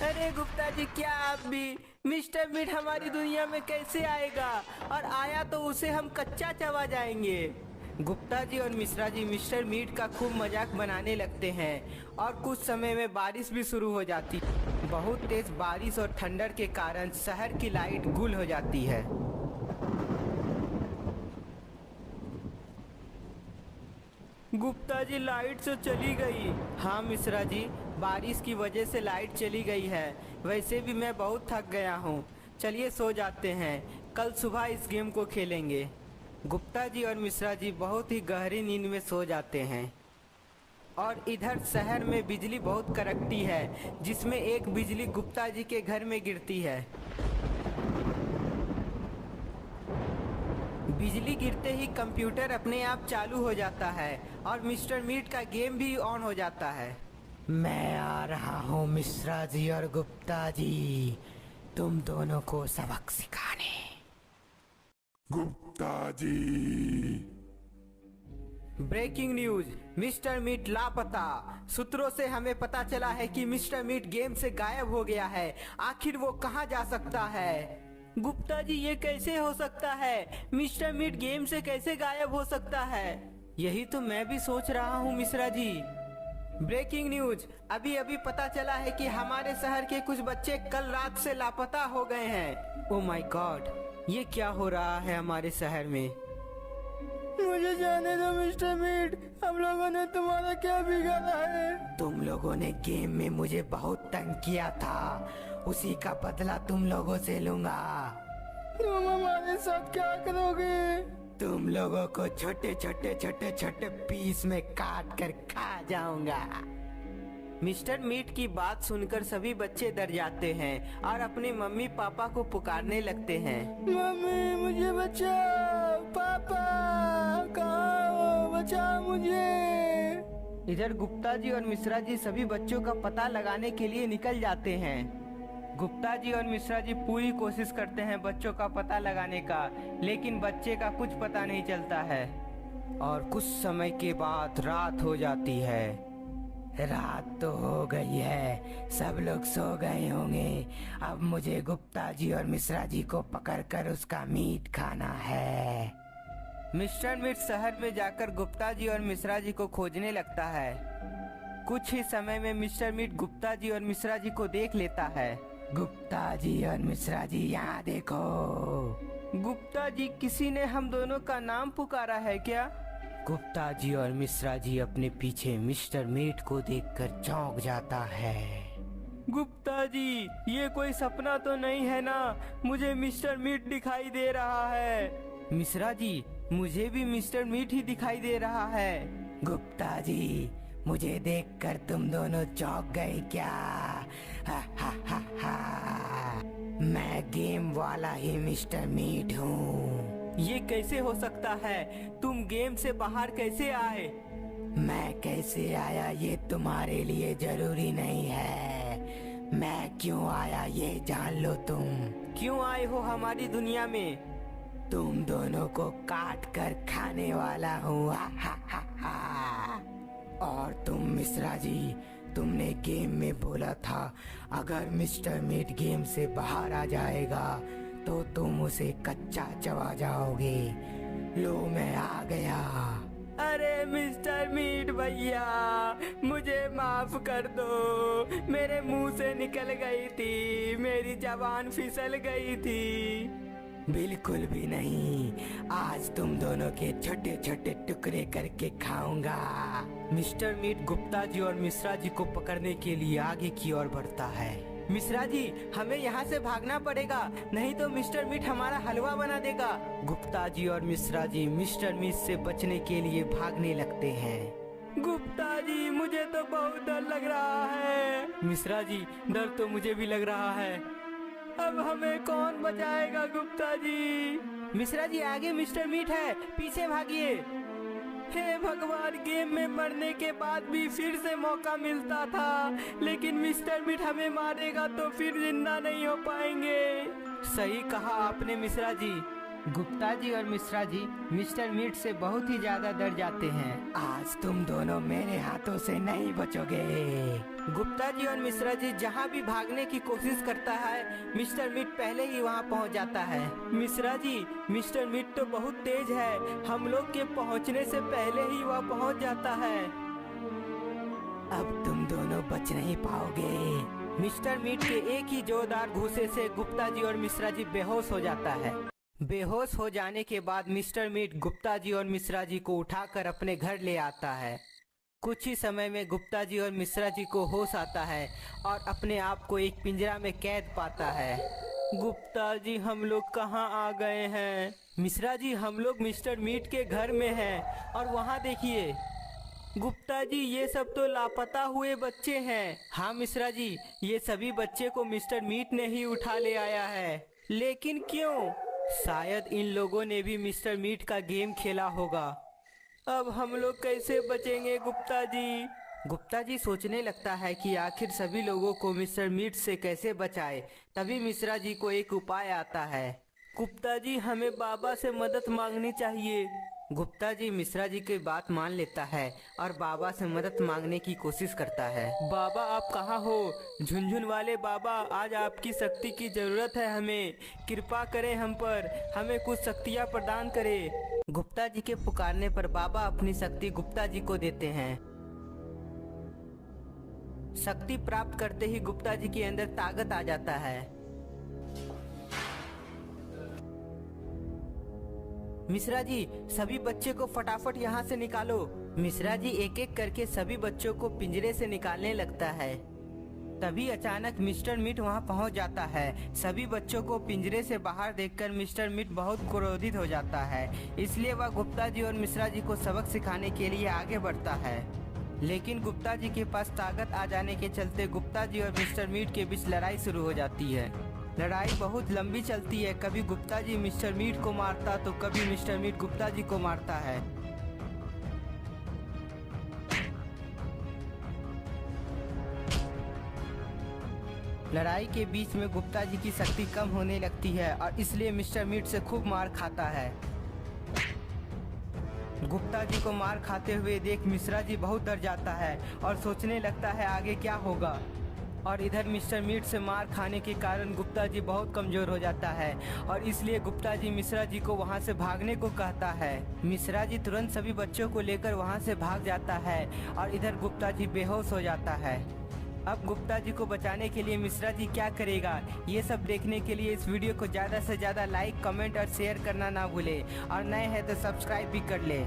अरे गुप्ता जी, क्या आप भी? मिस्टर मीट हमारी दुनिया में कैसे आएगा? और आया तो उसे हम कच्चा चबा जाएंगे। गुप्ता जी और मिश्रा जी मिस्टर मीट का खूब मजाक बनाने लगते हैं और कुछ समय में बारिश भी शुरू हो जाती। बहुत तेज बारिश और ठंडर के कारण शहर की लाइट गुल हो जाती है। गुप्ता जी, लाइट तो चली गई। हाँ मिश्रा जी, बारिश की वजह से लाइट चली गई है। वैसे भी मैं बहुत थक गया हूँ। चलिए सो जाते हैं, कल सुबह इस गेम को खेलेंगे। गुप्ता जी और मिश्रा जी बहुत ही गहरी नींद में सो जाते हैं और इधर शहर में बिजली बहुत कड़कती है, जिसमें एक बिजली गुप्ता जी के घर में गिरती है। बिजली गिरते ही कंप्यूटर अपने आप चालू हो जाता है और मिस्टर मीट का गेम भी ऑन हो जाता है। मैं आ रहा हूँ मिश्रा जी और गुप्ता जी, तुम दोनों को सबक सिखाने। Gupta ji. Breaking news, mister meet लापता। सूत्रों से हमें पता चला है कि मिस्टर मीट गेम से गायब हो गया है। आखिर वो कहाँ जा सकता है? गुप्ता जी, ये कैसे हो सकता है? मिस्टर मीट गेम से कैसे गायब हो सकता है? यही तो मैं भी सोच रहा हूँ मिश्रा जी। ब्रेकिंग न्यूज, अभी अभी पता चला है कि हमारे शहर के कुछ बच्चे कल रात से लापता हो गए हैं। ओह माय गॉड, ये क्या हो रहा है हमारे शहर में? मुझे जाने दो मिस्टर मीट, हम लोगों ने तुम्हारा क्या बिगाड़ा है? तुम लोगों ने गेम में मुझे बहुत तंग किया था, उसी का बदला तुम लोगों से लूंगा। तुम हमारे साथ क्या करोगे? तुम लोगों को छोटे छोटे छोटे छोटे पीस में काट कर खा जाऊंगा। मिस्टर मीट की बात सुनकर सभी बच्चे डर जाते हैं और अपने मम्मी पापा को पुकारने लगते हैं। मम्मी, मुझे बचाओ। पापा, कहाँ हो? बचाओ मुझे। इधर गुप्ता जी और मिश्रा जी सभी बच्चों का पता लगाने के लिए निकल जाते हैं। गुप्ता जी और मिश्रा जी पूरी कोशिश करते हैं बच्चों का पता लगाने का, लेकिन बच्चे का कुछ पता नहीं चलता है। और कुछ समय के बाद रात हो जाती है। रात तो हो गई है, सब लोग सो गए होंगे। अब मुझे गुप्ता जी और मिश्रा जी को पकड़कर उसका मीट खाना है। मिस्टर मीट शहर में जाकर गुप्ता जी और मिश्रा जी को खोजने लगता है। कुछ ही समय में मिस्टर मीट गुप्ता जी और मिश्रा जी को देख लेता है। गुप्ता जी और मिश्रा जी, यहाँ देखो। गुप्ता जी, किसी ने हम दोनों का नाम पुकारा है क्या? गुप्ता जी और मिश्रा जी अपने पीछे मिस्टर मीट को देखकर चौंक जाता है। गुप्ता जी, ये कोई सपना तो नहीं है ना? मुझे मिस्टर मीट दिखाई दे रहा है। मिश्रा जी, मुझे भी मिस्टर मीट ही दिखाई दे रहा है। गुप्ता जी, मुझे देखकर तुम दोनों चौंक गए क्या? हा हा हा हा। मैं गेम वाला ही मिस्टर मीट हूँ। ये कैसे हो सकता है? तुम गेम से बाहर कैसे आए? मैं कैसे आया ये तुम्हारे लिए जरूरी नहीं है। मैं क्यों आया ये जान लो तुम। क्यों आए हो हमारी दुनिया में? तुम दोनों को काट कर खाने वाला हूँ। हा हा हा हा। और तुम मिश्रा जी, तुमने गेम में बोला था अगर मिस्टर मीट गेम से बाहर आ जाएगा तो तुम उसे कच्चा चबा जाओगे। लो, मैं आ गया। अरे मिस्टर मीट भैया, मुझे माफ कर दो। मेरे मुंह से निकल गई थी, मेरी जबान फिसल गई थी। बिल्कुल भी नहीं, आज तुम दोनों के छोटे छोटे टुकड़े करके खाऊंगा। मिस्टर मीट गुप्ता जी और मिश्रा जी को पकड़ने के लिए आगे की ओर बढ़ता है। मिश्रा जी, हमें यहाँ से भागना पड़ेगा, नहीं तो मिस्टर मीट हमारा हलवा बना देगा। गुप्ता जी और मिश्रा जी मिस्टर मीट से बचने के लिए भागने लगते हैं। गुप्ता जी, मुझे तो बहुत डर लग रहा है। मिश्रा जी, डर तो मुझे भी लग रहा है। अब हमें कौन बचाएगा गुप्ता जी? मिश्रा जी, आगे मिस्टर मीट है, पीछे भागिए। हे भगवान, गेम में मरने के बाद भी फिर से मौका मिलता था, लेकिन मिस्टर मीट हमें मारेगा तो फिर जिंदा नहीं हो पाएंगे। सही कहा आपने मिश्रा जी। गुप्ता जी और मिश्रा जी मिस्टर मीट से बहुत ही ज्यादा डर जाते हैं। आज तुम दोनों मेरे हाथों से नहीं बचोगे। गुप्ता जी और मिश्रा जी जहाँ भी भागने की कोशिश करता है, मिस्टर मीट पहले ही वहाँ पहुँच जाता है। मिश्रा जी, मिस्टर मीट तो बहुत तेज है, हम लोग के पहुँचने से पहले ही वह पहुँच जाता है। अब तुम दोनों बच नहीं पाओगे। मिस्टर मीट के एक ही जोरदार घूंसे से गुप्ता जी और मिश्रा जी बेहोश हो जाता है। बेहोश हो जाने के बाद मिस्टर मीट गुप्ता जी और मिश्रा जी को उठाकर अपने घर ले आता है। कुछ ही समय में गुप्ता जी और मिश्रा जी को होश आता है और अपने आप को एक पिंजरा में कैद पाता है। गुप्ता जी, हम लोग कहाँ आ गए हैं? मिश्रा जी, हम लोग मिस्टर मीट के घर में हैं और वहाँ देखिए। गुप्ता जी, ये सब तो लापता हुए बच्चे हैं। हाँ मिश्रा जी, ये सभी बच्चे को मिस्टर मीट ने ही उठा ले आया है। लेकिन क्यों? शायद इन लोगों ने भी मिस्टर मीट का गेम खेला होगा। अब हम लोग कैसे बचेंगे गुप्ता जी? गुप्ता जी सोचने लगता है कि आखिर सभी लोगों को मिस्टर मीट से कैसे बचाए। तभी मिश्रा जी को एक उपाय आता है। गुप्ता जी, हमें बाबा से मदद मांगनी चाहिए। गुप्ता जी मिश्रा जी की बात मान लेता है और बाबा से मदद मांगने की कोशिश करता है। बाबा, आप कहाँ हो? झुनझुन वाले बाबा, आज आपकी शक्ति की जरूरत है हमें। कृपा करें हम पर, हमें कुछ शक्तियाँ प्रदान करें। गुप्ता जी के पुकारने पर बाबा अपनी शक्ति गुप्ता जी को देते हैं। शक्ति प्राप्त करते ही गुप्ता जी के अंदर ताकत आ जाता है। मिश्रा जी, सभी बच्चे को फटाफट यहाँ से निकालो। मिश्रा जी एक एक करके सभी बच्चों को पिंजरे से निकालने लगता है। तभी अचानक मिस्टर मीट वहाँ पहुँच जाता है। सभी बच्चों को पिंजरे से बाहर देखकर मिस्टर मीट बहुत क्रोधित हो जाता है। इसलिए वह गुप्ता जी और मिश्रा जी को सबक सिखाने के लिए आगे बढ़ता है। लेकिन गुप्ता जी के पास ताकत आ जाने के चलते गुप्ता जी और मिस्टर मीट के बीच लड़ाई शुरू हो जाती है। लड़ाई बहुत लंबी चलती है। कभी गुप्ता जी मिस्टर मीट को मारता तो कभी मिस्टर मीट गुप्ता जी को मारता है। लड़ाई के बीच में गुप्ता जी की शक्ति कम होने लगती है और इसलिए मिस्टर मीट से खूब मार खाता है। गुप्ता जी को मार खाते हुए देख मिश्रा जी बहुत डर जाता है और सोचने लगता है आगे क्या होगा। और इधर मिस्टर मीट से मार खाने के कारण गुप्ता जी बहुत कमजोर हो जाता है और इसलिए गुप्ता जी मिश्रा जी को वहां से भागने को कहता है। मिश्रा जी तुरंत सभी बच्चों को लेकर वहां से भाग जाता है और इधर गुप्ता जी बेहोश हो जाता है। अब गुप्ता जी को बचाने के लिए मिश्रा जी क्या करेगा, ये सब देखने के लिए इस वीडियो को ज़्यादा से ज़्यादा लाइक, कमेंट और शेयर करना ना भूले और नए हैं तो सब्सक्राइब भी कर ले।